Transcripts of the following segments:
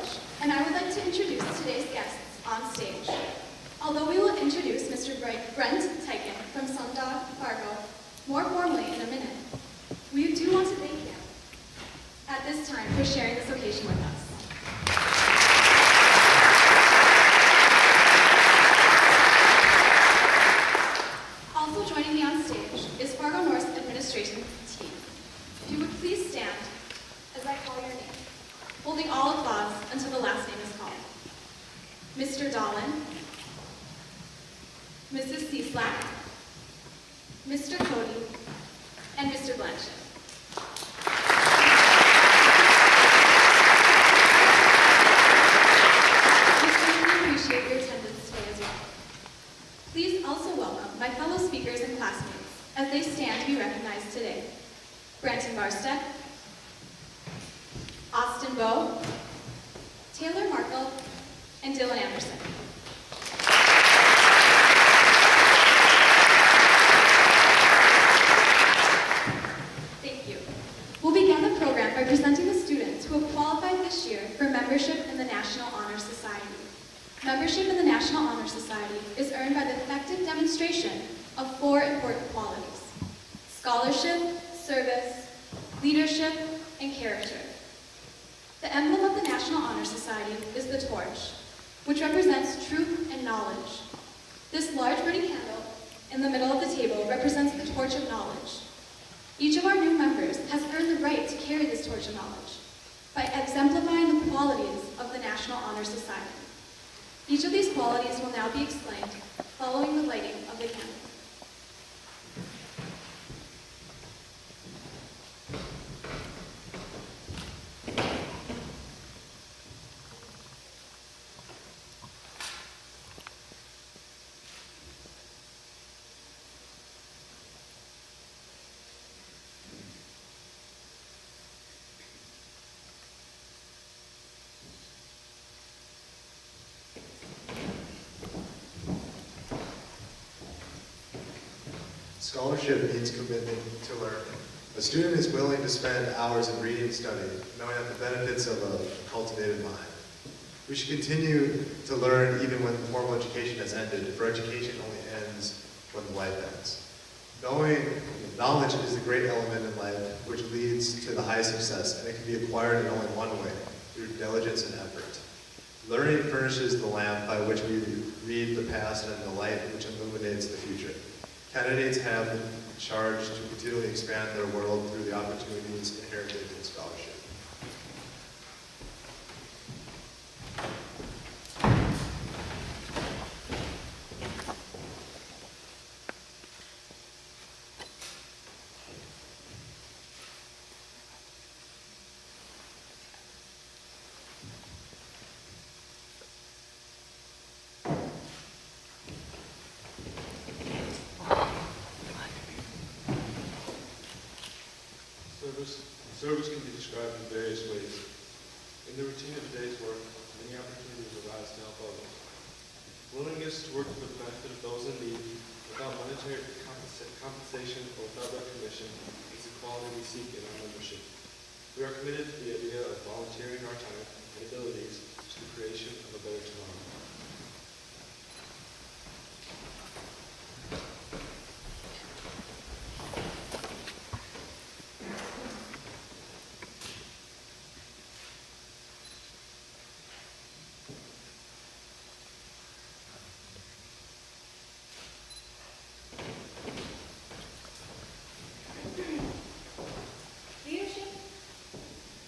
College, and I would like to introduce today's guests on stage. Although we will introduce Mr. Brent Teichen from Sundog, Fargo, more formally in a minute, we do want to thank him at this time for sharing this occasion with us. Also joining me on stage is Fargo North's administration team. If you would please stand as I call your name, holding all applause until the last name is called. Mr. Dolan, Mrs. Cieslak, Mr. Cody, and Mr. Blanchett. We truly appreciate your attendance today as well. Please also welcome my fellow speakers and classmates as they stand to be recognized today. Branton Barstead, Austin Bowe, Taylor Markle, and Dylan Anderson. Thank you. We'll begin the program by presenting the students who have qualified this year for membership in the National Honor Society. Membership in the National Honor Society is earned by the effective demonstration of 4 important qualities: scholarship, service, leadership, and character. The emblem of the National Honor Society is the torch, which represents truth and knowledge. This large burning candle in the middle of the table represents the torch of knowledge. Each of our new members has earned the right to carry this torch of knowledge by exemplifying the qualities of the National Honor Society. Each of these qualities will now be explained following the lighting of the candle. Scholarship means commitment to learn. A student is willing to spend hours in reading and studying, knowing the benefits of a cultivated mind. We should continue to learn even when formal education has ended, for education only ends when the life ends. Knowledge is a great element in life which leads to the highest success, and it can be acquired in only one way, through diligence and effort. Learning furnishes the lamp by which we read the past and the light which illuminates the future. Candidates have been charged to continually expand their world through the opportunities inherited in scholarship. Service can be described in various ways. In the routine of a day's work, many opportunities arise to help others. Willingness to work for the benefit of those in need, without monetary compensation or without recognition, is the quality we seek in our membership. We are committed to the idea of volunteering our time and abilities to the creation of a better tomorrow.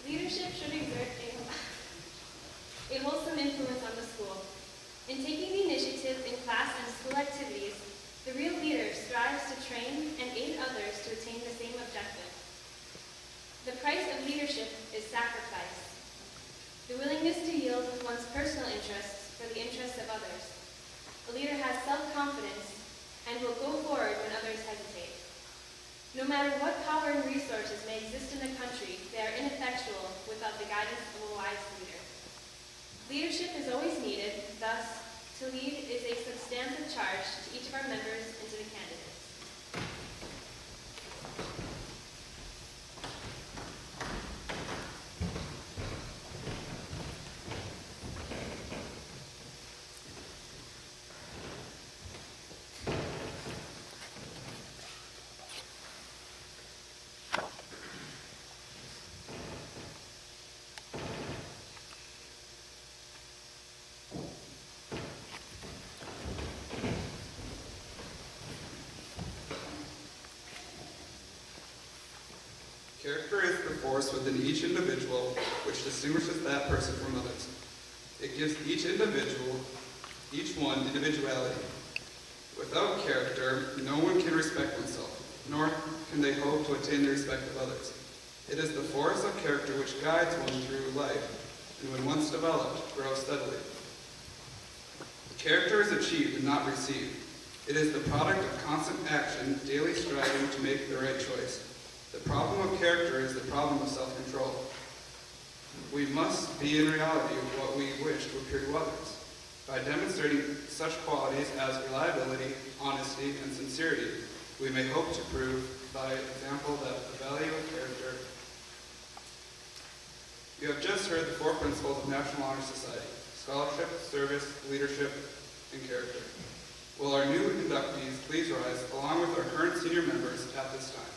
Leadership should exert a wholesome influence on the school. In taking the initiative in class and school activities, the real leader strives to train and aid others to attain the same objective. The price of leadership is sacrifice, the willingness to yield one's personal interests for the interests of others. A leader has self-confidence and will go forward when others hesitate. No matter what power and resources may exist in the country, they are ineffectual without the guidance of a wise leader. Leadership is always needed, thus, to lead is a substantive charge to each of our members and to the candidates. Character is the force within each individual which distinguishes that person from others. It gives each one individuality. Without character, no one can respect oneself, nor can they hope to attain the respect of others. It is the force of character which guides one through life, and when once developed, grows steadily. Character is achieved and not received. It is the product of constant action, daily striving to make the right choice. The problem of character is the problem of self-control. We must be in reality what we wish to appear to others. By demonstrating such qualities as reliability, honesty, and sincerity, we may hope to prove by example that the value of character. You have just heard the 4 principles of National Honor Society: scholarship, service, leadership, and character. Will our new inductees please rise along with our current senior members at this time?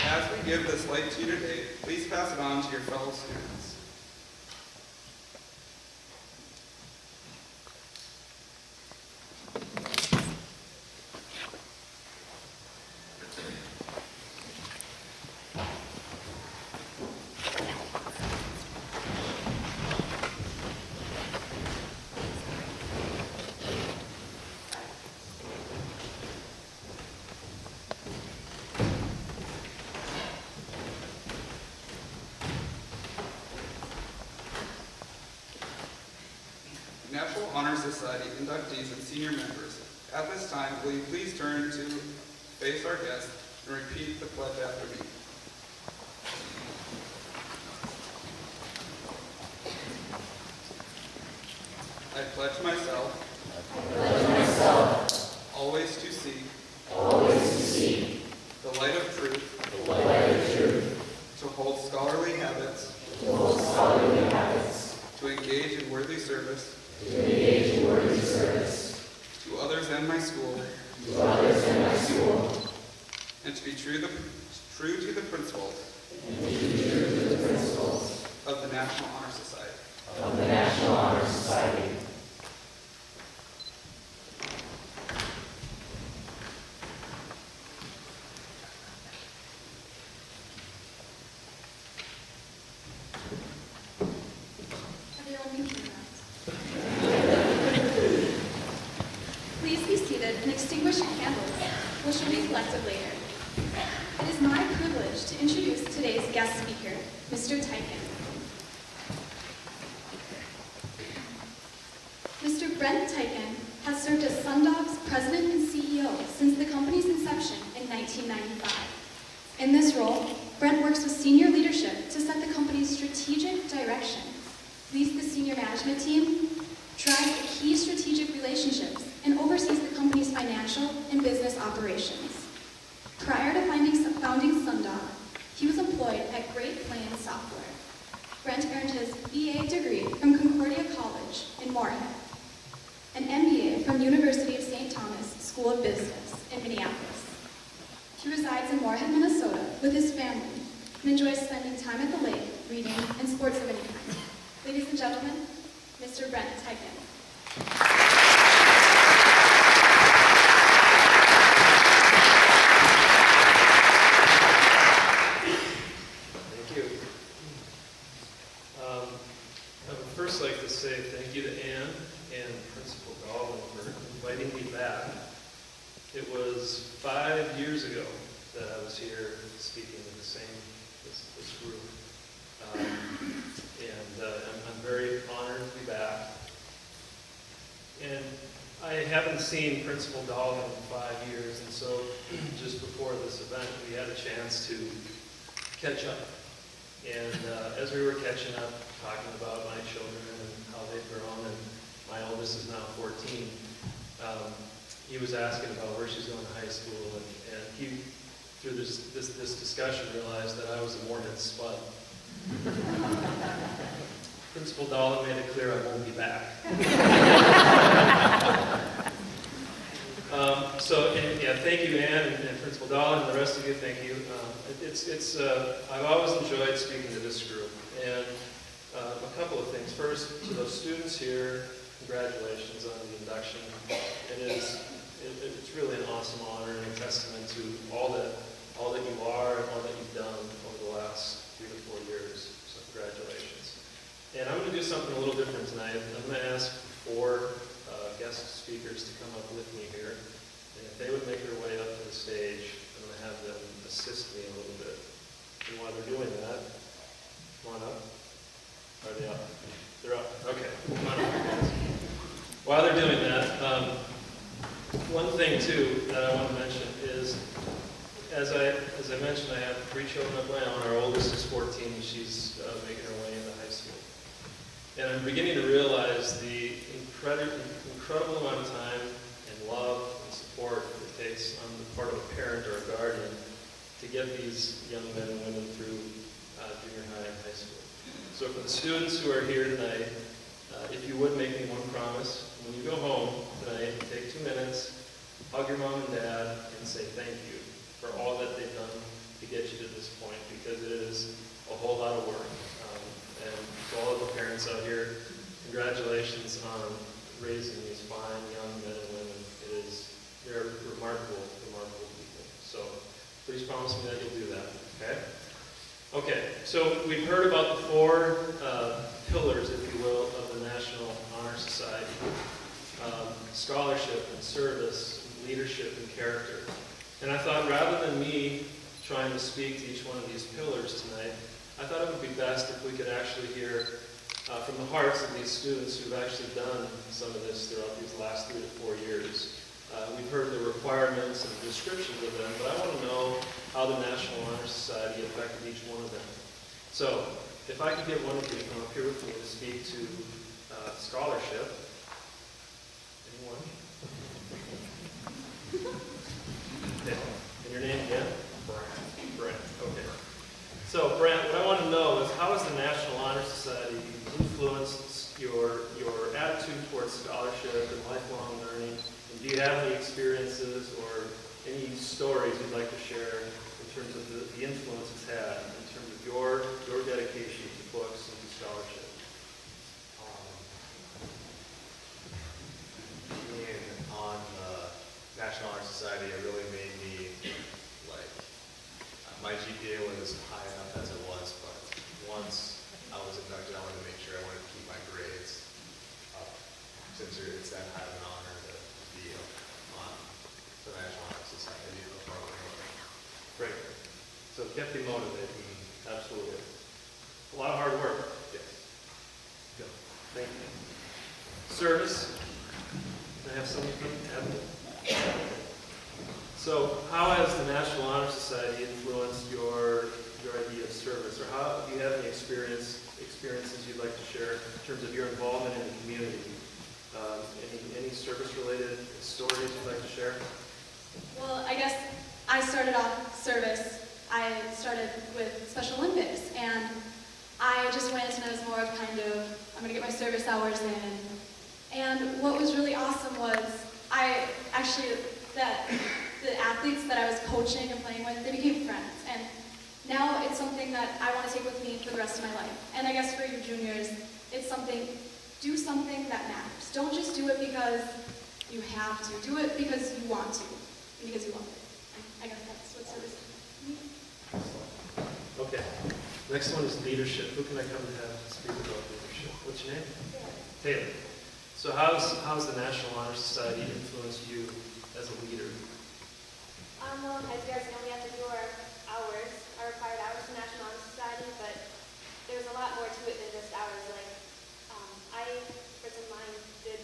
As we give this light to you today, please pass it on to your fellow students. National Honor Society inductees and senior members, at this time, will you please turn to face our guests and repeat the pledge after me. I pledge myself always to seek the light of truth, to hold scholarly habits, to engage in worthy service, to others and my school, and to be true to the principles of the National Honor Society. Everyone can hear that. Please be seated and extinguish your candles, which will be collected later. It is my privilege to introduce today's guest speaker, Mr. Teichen. Mr. Brent Teichen has served as Sundog's president and CEO since the company's inception in 1995. In this role, Brent works with senior leadership to set the company's strategic direction, leads the senior management team, drives the key strategic relationships, and oversees the company's financial and business operations. Prior to founding Sundog, he was employed at Great Plains Software. Brent earned his BA degree from Concordia College in Moorhead, an MBA from University of St. Thomas School of Business in Minneapolis. He resides in Moorhead, Minnesota with his family and enjoys spending time at the lake, reading, and sports of any kind. Ladies and gentlemen, Mr. Brent Teichen. Thank you. I would first like to say thank you to Ann and Principal Galvin for inviting me back. It was 5 years ago that I was here speaking in this group. I'm very honored to be back. And I haven't seen Principal Galvin in 5 years, and so just before this event, we had a chance to catch up. And as we were catching up, talking about my children and how they've grown, and my oldest is now 14, he was asking about where she's going to high school, and he, through this discussion, realized that I was a Mormon spud. Principal Dahlin made it clear I won't be back. Thank you, Ann, and Principal Dahlin, and the rest of you, thank you. I've always enjoyed speaking to this group, and a couple of things. First, to those students here, congratulations on the induction. It's really an awesome honor and a testament to all that you are and all that you've done over the last 3 to 4 years. So congratulations. And I'm going to do something a little different tonight. I'm going to ask 4 guest speakers to come up with me here. And if they would make their way up to the stage, I'm going to have them assist me a little bit. And while they're doing that, come on up. Are they up? They're up. Okay. Come on up, guys. While they're doing that, one thing too that I want to mention is, as I mentioned, I have 3 children of my own. Our oldest is 14, and she's making her way into high school. And I'm beginning to realize the incredible amount of time and love and support it takes on the part of a parent or a guardian to get these young men and women through junior high and high school. So for the students who are here tonight, if you would make me one promise, when you go home tonight, take 2 minutes, hug your mom and dad, and say thank you for all that they've done to get you to this point, because it is a whole lot of work. And to all of the parents out here, congratulations on raising these fine young men and women. They're remarkable people. So please promise me that you'll do that, okay? Okay, so we've heard about the 4 pillars, if you will, of the National Honor Society. Scholarship and service, leadership and character. And I thought rather than me trying to speak to each one of these pillars tonight, I thought it would be best if we could actually hear from the hearts of these students who've actually done some of this throughout these last 3 to 4 years. We've heard the requirements and the descriptions of them, but I want to know how the National Honor Society affected each one of them. So, if I could get one of you to come up here with me to speak to scholarship. Anyone? Okay. And your name again? Brent. Okay. So, Brent, what I want to know is how has the National Honor Society influenced your attitude towards scholarship and lifelong learning? And do you have any experiences or any stories you'd like to share in terms of the influence it's had in terms of your dedication to books and to scholarship? Being on the National Honor Society, it really made me, my GPA was high enough as it was, but once I was inducted, I wanted to make sure I wanted to keep my grades up, since it's that high of an honor to be on the National Honor Society program. Great. So it kept you motivated. Absolutely. A lot of hard work. Yes. Good. Thank you. Service. Can I have someone come? So how has the National Honor Society influenced your idea of service? Or how do you have any experiences you'd like to share in terms of your involvement in the community? Any service-related stories you'd like to share? Well, I guess I started off service. I started with Special Olympics, and I just went and I was more of kind of, I'm going to get my service hours in. And what was really awesome was the athletes that I was coaching and playing with, they became friends. And now it's something that I want to take with me for the rest of my life. And I guess for you juniors, it's do something that matters. Don't just do it because you have to. Do it because you want to, and because you love it. I guess that's what service means. Okay. Next one is leadership. Who can I come to have speak about leadership? What's your name? Taylor. So how's the National Honor Society influenced you as a leader? Well, as you guys know, we have to do our required hours in National Honor Society, but there's a lot more to it than just hours. Like, I, for some of mine, did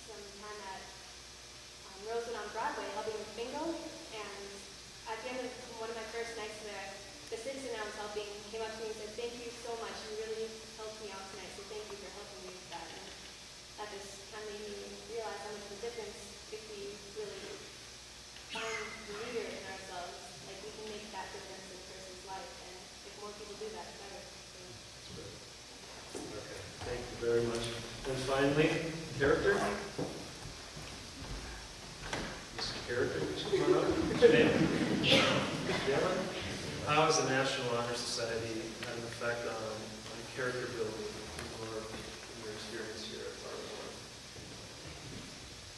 some time at Rosewood on Broadway, helping with bingo, and at the end of one of my first nights there, the citizen I was helping came up to me and said, finally, character. Mr. Character, would you come on up? What's your name? Dylan? How has the National Honor Society had an effect on character building or your experience here at Fargo?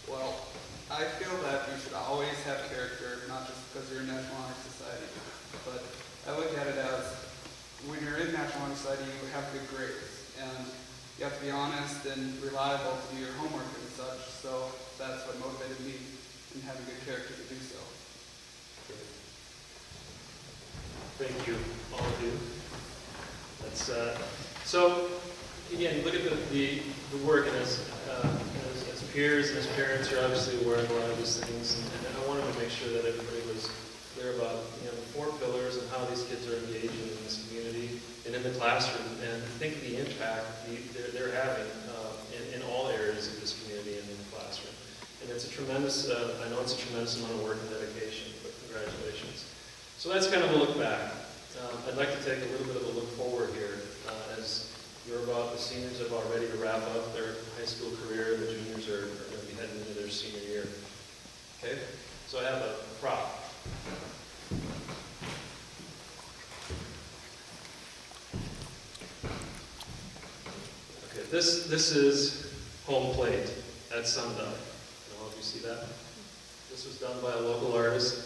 Well, I feel that you should always have character, not just because you're in National Honor Society. But I look at it as when you're in National Honor Society, you have good grades. And you have to be honest and reliable to do your homework and such. So that's what motivated me in having good character to do so. Thank you, all of you. That's so. Again, look at the work, and as peers and as parents, you're obviously aware of a lot of these things, and I wanted to make sure that everybody was clear about the 4 pillars and how these kids are engaging in this community and in the classroom, and think of the impact they're having in all areas of this community and in the classroom. And it's a tremendous. I know it's a tremendous amount of work and dedication, but congratulations. So that's kind of a look back. I'd like to take a little bit of a look forward here as the seniors have already to wrap up their high school career, and the juniors are going to be heading into their senior year. Okay, so I have a prop. Okay, this is home plate at Sundog. I don't know if you see that. This was done by a local artist.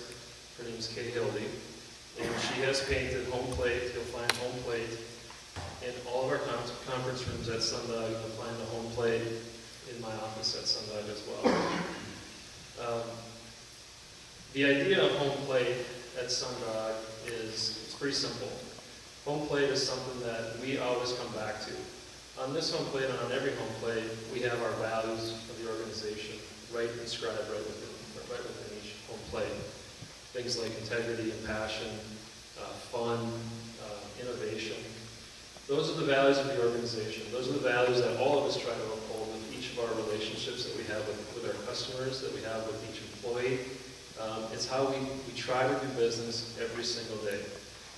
Her name is Kay Hildy, and she has painted home plate. You'll find home plate in all of our conference rooms at Sundog. You'll find the home plate in my office at Sundog as well. The idea of home plate at Sundog it's pretty simple. Home plate is something that we always come back to. On this home plate and on every home plate, we have our values of the organization inscribed right within each home plate. Things like integrity and passion, fun, innovation. Those are the values of the organization. Those are the values that all of us try to uphold with each of our relationships that we have with our customers, that we have with each employee. It's how we try to do business every single day.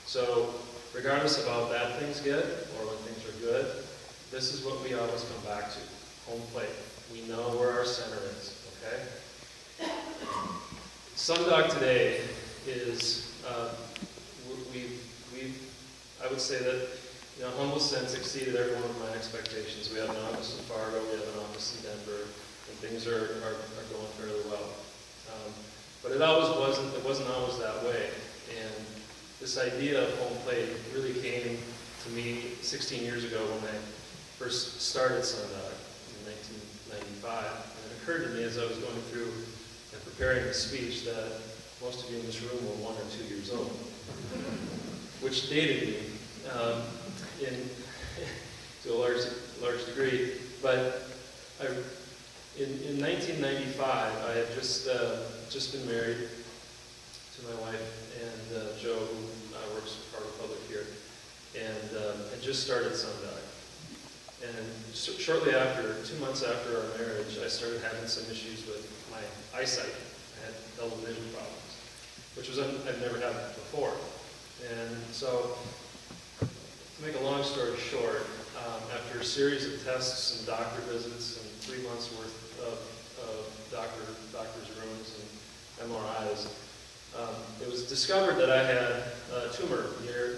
So regardless of how bad things get or when things are good, this is what we always come back to, home plate. We know where our center is, okay? Sundog today is, I would say that, in a humble sense, exceeded every one of my expectations. We have an office in Fargo, we have an office in Denver, and things are going fairly well. But it wasn't always that way. And this idea of home plate really came to me 16 years ago when I first started Sundog in 1995. And it occurred to me as I was going through and preparing the speech that most of you in this room were 1 or 2 years old, which dated me to a large degree. But in 1995, I had just been married to my wife and Joe, who works for Fargo Public here, and had just started Sundog. And shortly after, 2 months after our marriage, I started having some issues with my eyesight. I had double vision problems, which I've never had before. And so, to make a long story short, after a series of tests and doctor visits and 3 months worth of doctor's rooms and MRIs, it was discovered that I had a tumor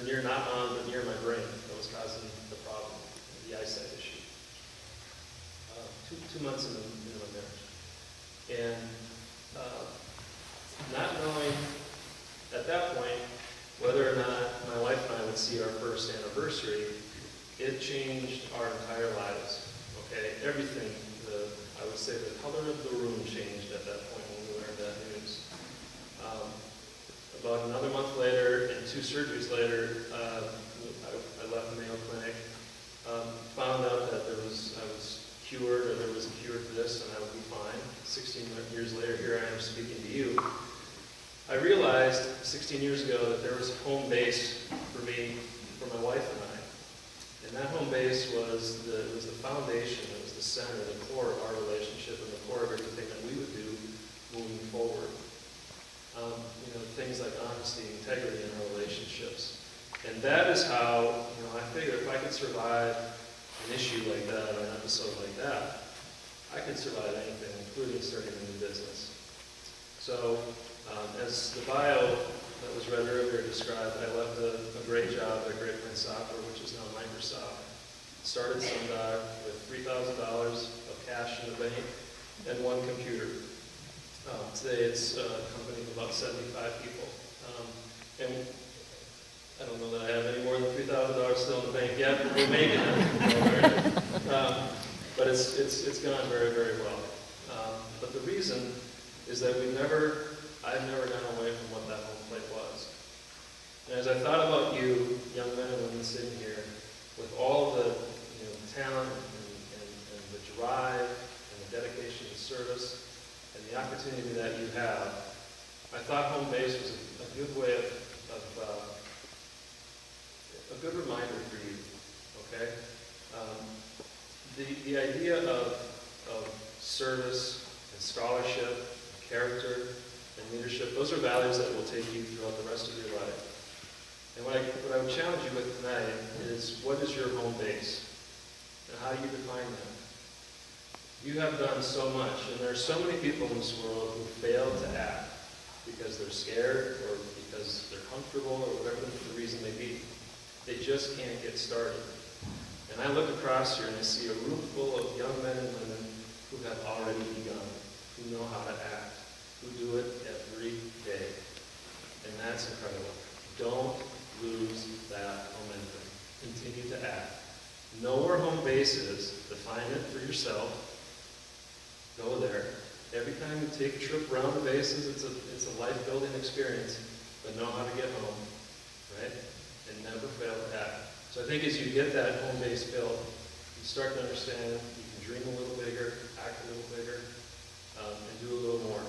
near not on but near my brain that was causing the problem, the eyesight issue. 2 months into my marriage, and not knowing at that point whether or not my wife and I would see our first anniversary, it changed our entire lives. Okay, everything. I would say the color of the room changed at that point when we learned that news. About another month later, and 2 surgeries later, I left the Mayo Clinic. Found out that I was cured, or there was a cure for this, and I would be fine. 16 years later, here I am speaking to you. I realized 16 years ago that there was a home base for me, for my wife and I. And that home base was the foundation, it was the center, the core of our relationship, and the core of everything that we would do moving forward. Things like honesty, integrity in our relationships. And that is how, I figured if I could survive an issue like that, or an episode like that, I could survive anything, including starting a new business. So, as the bio that was read earlier described, I left a great job at Great Plains Software, which is now Microsoft. Started Sundog with $3,000 of cash in the bank and one computer. Today it's a company of about 75 people. And I don't know that I have any more than $3,000 still in the bank yet, but we're making it. But it's gone very, very well. But the reason is that I've never gone away from what that home plate was. And as I thought about you, young men and women sitting here, with all the talent and the drive and the dedication to service and the opportunity that you have, I thought home base was a good way of a good reminder for you. Okay, the idea of service and scholarship, character, and leadership, those are values that will take you throughout the rest of your life. And what I would challenge you with tonight is, what is your home base? And how do you define that? You have done so much, and there are so many people in this world who fail to act because they're scared or because they're comfortable or whatever the reason may be. They just can't get started. And I look across here and I see a room full of young men and women who have already begun, who know how to act, who do it every day. And that's incredible. Don't lose that momentum. Continue to act. Know where home base is. Define it for yourself. Go there. Every time you take a trip around the bases, it's a life-building experience. But know how to get home, right? And never fail to act. So I think as you get that home base built, you start to understand you can dream a little bigger, act a little bigger, and do a little more.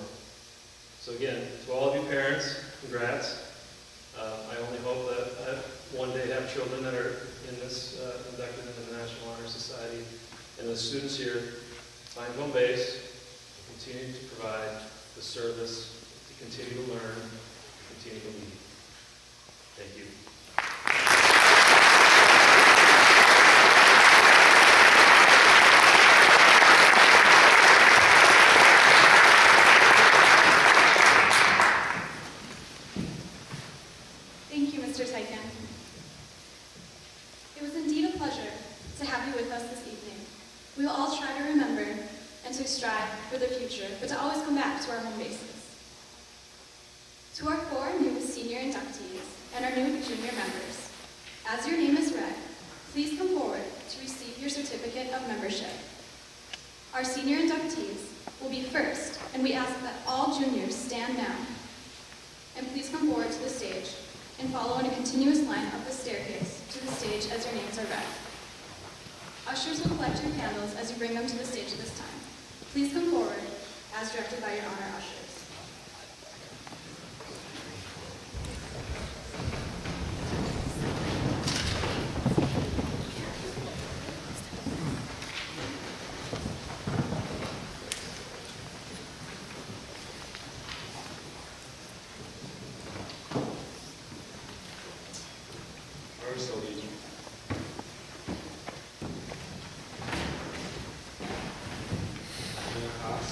So again, to all of you parents, congrats. I only hope that I one day have children that are inducted into the National Honor Society. And the students here, find home base, continue to provide the service, to continue to learn, continue to lead. Thank you. Thank you, Mr. Tyken. It was indeed a pleasure to have you with us this evening. We will all try to remember and to strive for the future, but to always come back to our home bases. To our 4 new senior inductees and our new junior members, as your name is read, please come forward to receive your certificate of membership. Our senior inductees will be first, and we ask that all juniors stand now. And please come forward to the stage and follow in a continuous line up the staircase to the stage as your names are read. Ushers will collect your candles as you bring them to the stage at this time. Please come forward as directed by your honor ushers. First, I'll lead you. Haas.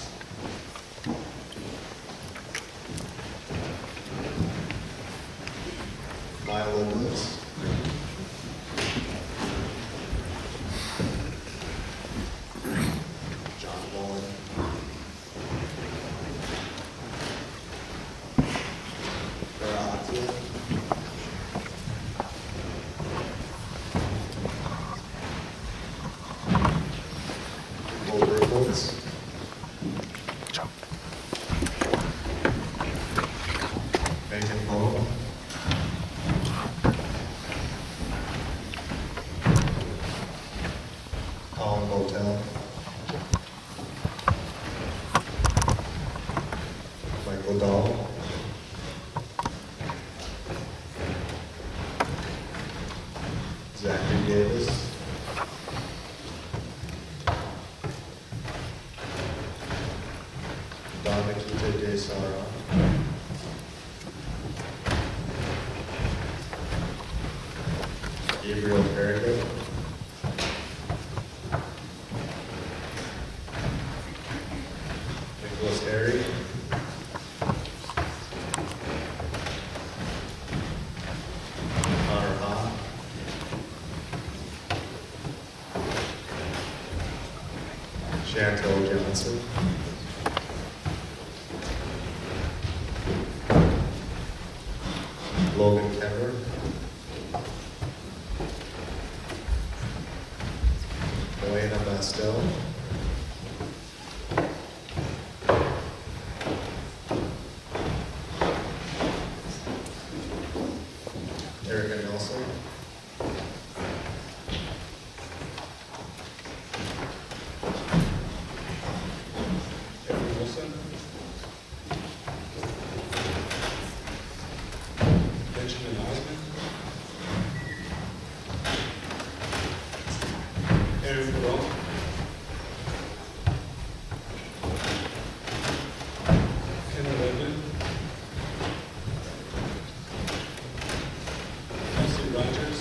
Milo Woods. John Mullen. Vera Atia. Nicole Berkowitz. Meghan Poe. Colin Hotel. Michael Dahl. Zachary Davis. Don Nikita Desara. Gabriel Fargo. Chantel Johnson. Logan Kemmer. Elena Bastel. Erica Nelson. Jeffrey Wilson. Benjamin Osmond. Aaron Burrell. Kendall Edmond. Kelsey Rogers.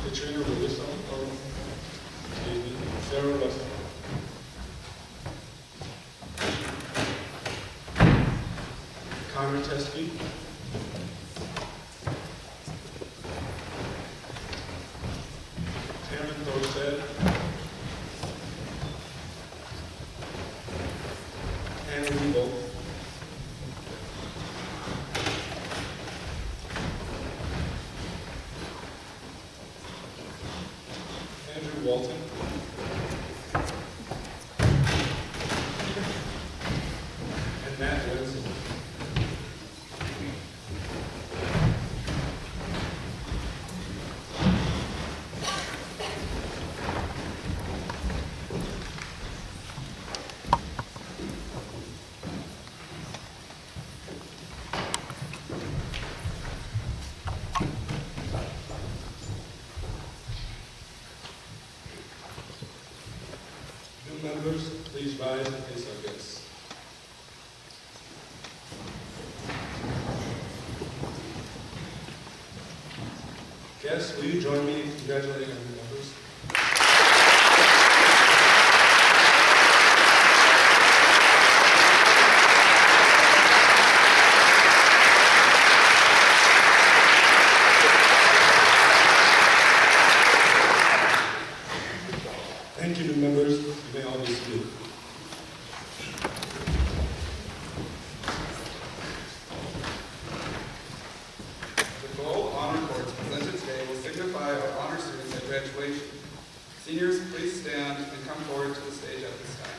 Katrina Russo. Sarah Russell. Connor Teskey. Taryn Thorstead. Hannah Weevil. Andrew Walton. And Matt Wilson. New members, please rise and face our guests. Guests, will you join me in congratulating our new members? Thank you, new members. You may all be seated. The gold honor cords presented today will signify our honor students at graduation. Seniors, please stand and come forward to the stage at this time.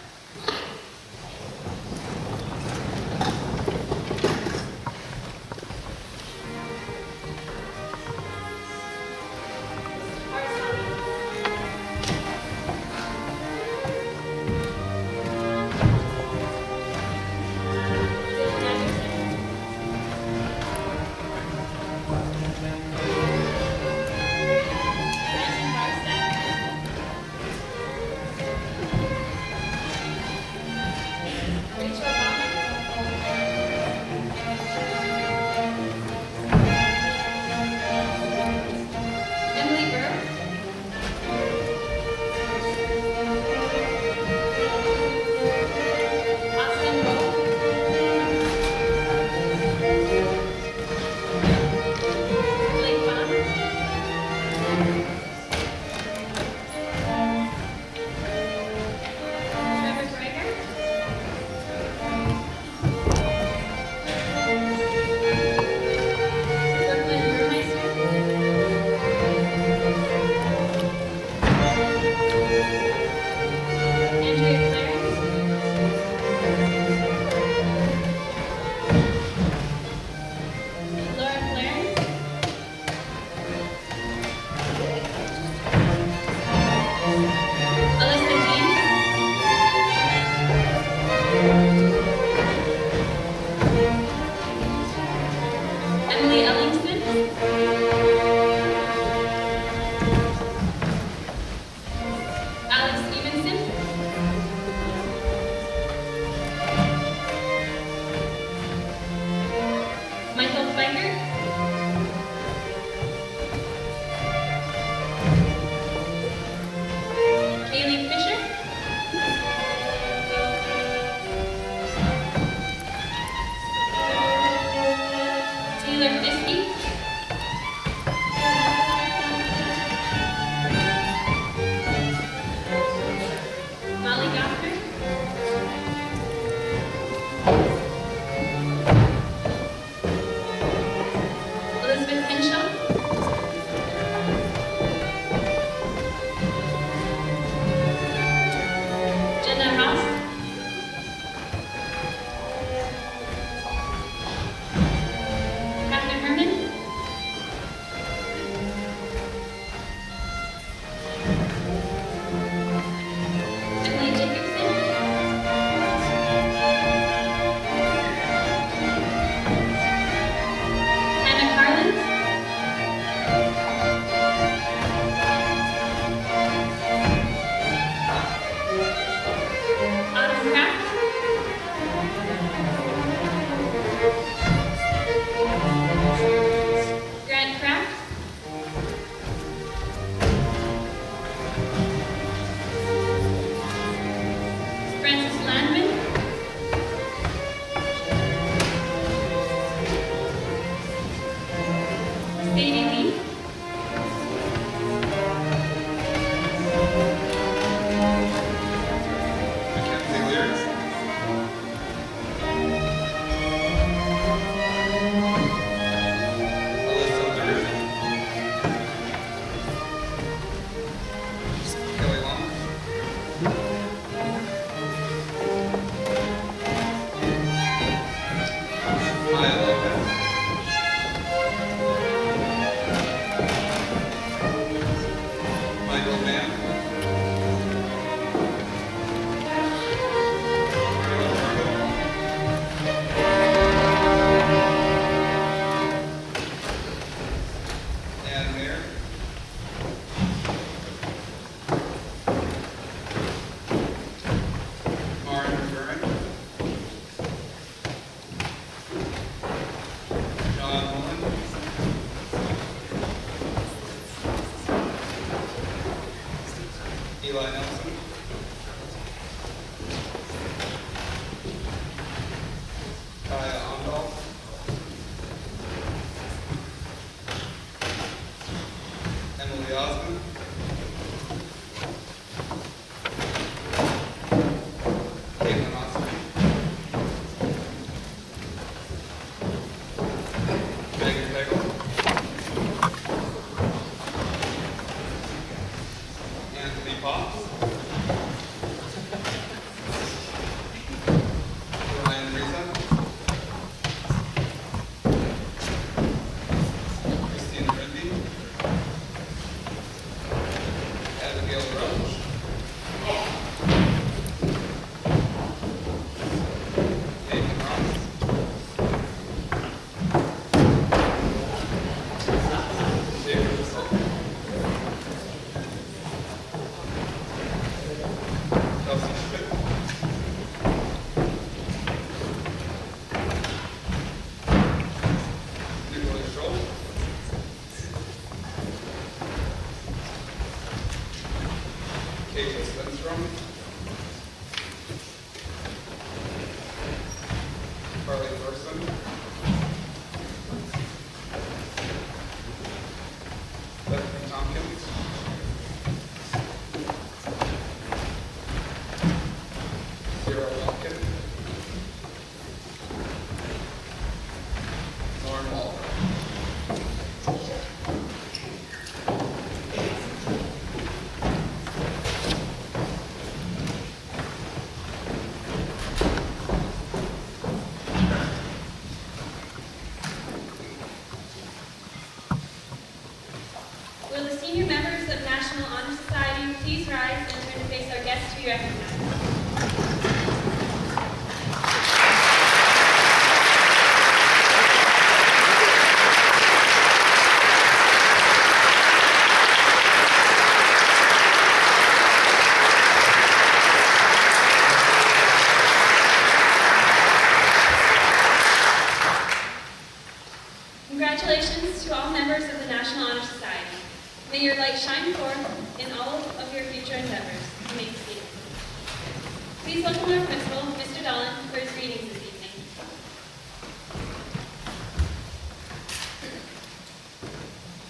Eli Nelson, Kaya Ondal, Emily Osmond, Caitlin Osmond, Megan Pegel, Anthony Potts, Ryan Reza, Christina Rindy, Abigail Roach, Nathan Ross, David Russell, Kelsey Schmidt, Nicholas Schultz, Caitlin Stenstrom, Carly Thorson, Bethany Tompkins, Sarah Welkin, Lauren Walker. Will the senior members of National Honor Society please rise and turn to face our guests to be recognized? Congratulations to all members of the National Honor Society. May your light shine forth in all of your future endeavors. You may be seated. Please welcome our principal, Mr. Dolan, for his readings this evening.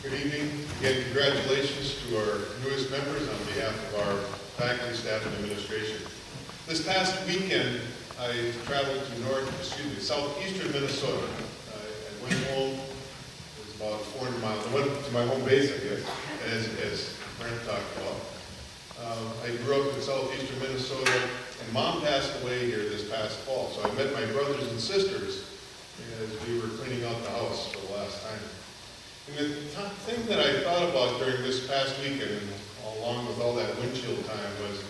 Good evening. Again, congratulations to our newest members on behalf of our faculty, staff, and administration. This past weekend, I traveled to southeastern Minnesota. I went home. It was about 400 miles. I went to my home base, I guess, as Brent talked about. I grew up in southeastern Minnesota, and Mom passed away here this past fall. So I met my brothers and sisters as we were cleaning out the house for the last time. And the thing that I thought about during this past weekend, and along with all that windshield time, was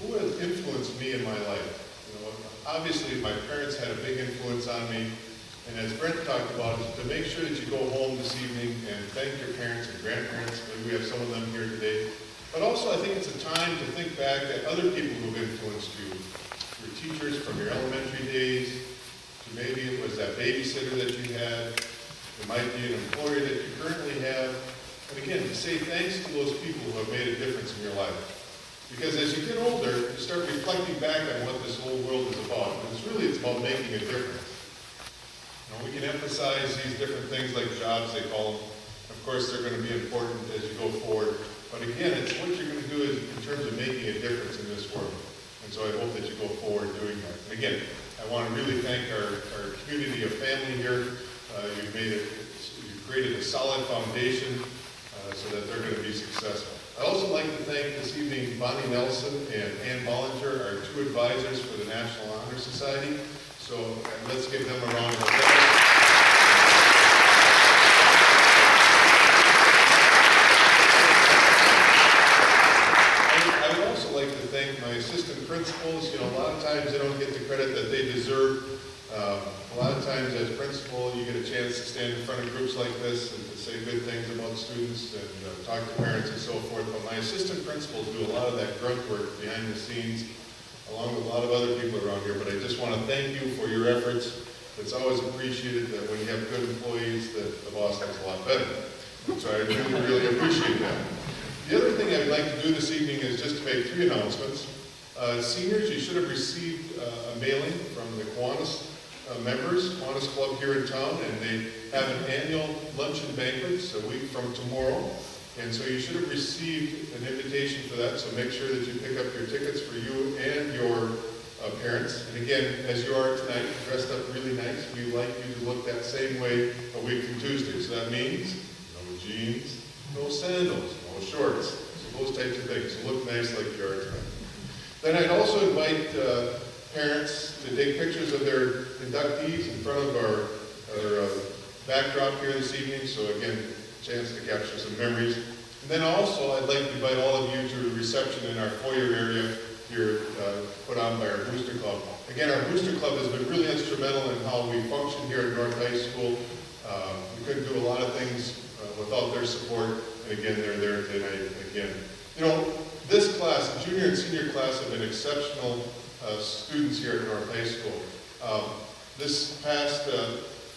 who has influenced me in my life? You know, obviously my parents had a big influence on me, and as Brent talked about, is to make sure that you go home this evening and thank your parents and grandparents. Maybe we have some of them here today. But also I think it's a time to think back at other people who have influenced you. Your teachers from your elementary days, to maybe it was that babysitter that you had. It might be an employer that you currently have. And again, to say thanks to those people who have made a difference in your life. Because as you get older, you start reflecting back on what this whole world is about. And it's about making a difference. You know, we can emphasize these different things like jobs, they call them. Of course, they're going to be important as you go forward. But again, it's what you're going to do in terms of making a difference in this world. And so I hope that you go forward doing that. And again, I want to really thank our community of family here. You've created a solid foundation so that they're going to be successful. I'd also like to thank this evening Bonnie Nelson and Ann Bollinger, our two advisors for the National Honor Society. So let's give them a round of applause. I would also like to thank my assistant principals. You know, a lot of times they don't get the credit that they deserve. A lot of times as principal, you get a chance to stand in front of groups like this and to say good things about students and talk to parents and so forth. But my assistant principals do a lot of that grunt work behind the scenes, along with a lot of other people around here. But I just want to thank you for your efforts. It's always appreciated that when you have good employees, that the boss looks a lot better. So I really, really appreciate that. The other thing I I'd like to do this evening is just to make 3 announcements. Seniors, you should have received a mailing from the Kiwanis members, Kiwanis Club here in town, and they have an annual luncheon banquet. It's a week from tomorrow. And so you should have received an invitation for that, so make sure that you pick up your tickets for you and your parents. And again, as you are tonight, dressed up really nice, we like you to look that same way a week from Tuesday. So that means no jeans, no sandals, no shorts, so those types of things. So look nice like you are tonight. Then I'd also invite parents to take pictures of their inductees in front of our backdrop here this evening. So again, chance to capture some memories. And then also, I'd like to invite all of you to a reception in our foyer area here, put on by our Booster Club. Again, our Booster Club has been really instrumental in how we function here at North High School. We couldn't do a lot of things without their support, and again, they're there tonight again. You know, this class, the junior and senior class, have been exceptional students here at North High School. This past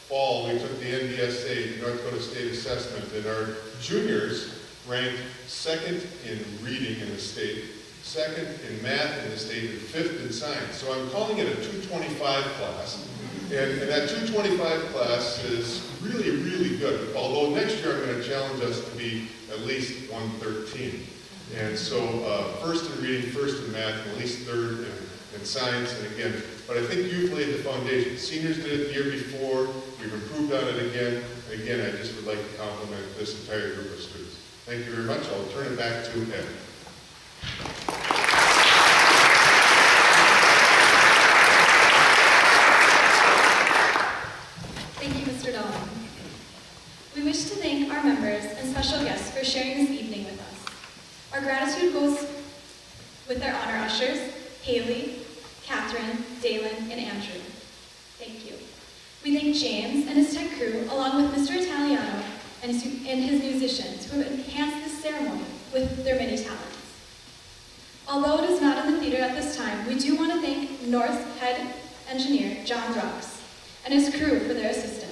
fall, we took the NDSA, North Dakota State Assessment, and our juniors ranked 2nd in reading in the state, 2nd in math in the state, and 5th in science. So I'm calling it a 225 class. And that 225 class is really, really good. Although next year I'm going to challenge us to be at least 113. And so 1st in reading, 1st in math, and at least 3rd in science. And again, but I think you've laid the foundation. Seniors did it the year before. We've improved on it again. And again, I just would like to compliment this entire group of students. Thank you very much. I'll turn it back to Ed. Thank you, Mr. Dolan. We wish to thank our members and special guests for sharing this evening with us. Our gratitude goes with our honor ushers, Haley, Catherine, Dalen, and Andrew. Thank you. We thank James and his tech crew, along with Mr. Italiano and his musicians, who have enhanced this ceremony with their many talents. Although it is not in the theater at this time, we do want to thank North Head Engineer John Rux and his crew for their assistance.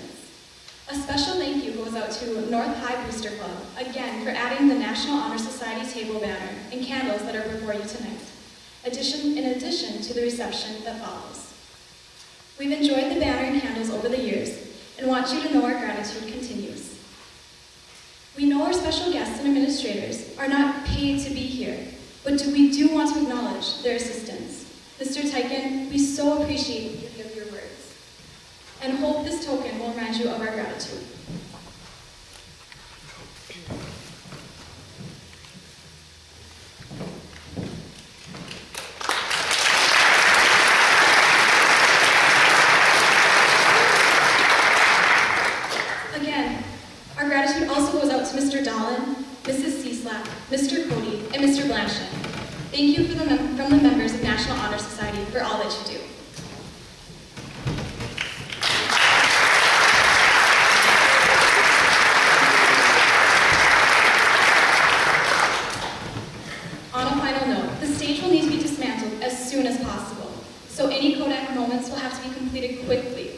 A special thank you goes out to North High Booster Club, again for adding the National Honor Society table banner and candles that are before you tonight, in addition to the reception that follows. We've enjoyed the banner and candles over the years and want you to know our gratitude continues. We know our special guests and administrators are not paid to be here, but we do want to acknowledge their assistance. Mr. Teichen, we so appreciate you give your words, and hope this token will remind you of our gratitude. Again, our gratitude also goes out to Mr. Dolan, Mrs. Cieslak, Mr. Cody, and Mr. Blanchett. Thank you from the members of National Honor Society for all that you do. On a final note, the stage will need to be dismantled as soon as possible, so any Kodak moments will have to be completed quickly.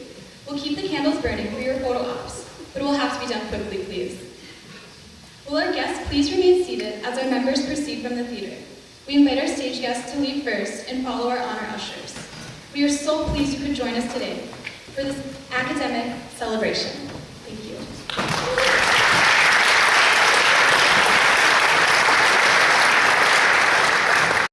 We'll keep the candles burning for your photo ops, but it will have to be done quickly, please. Will our guests please remain seated as our members proceed from the theater? We invite our stage guests to leave first and follow our honor ushers. We are so pleased you could join us today for this academic celebration.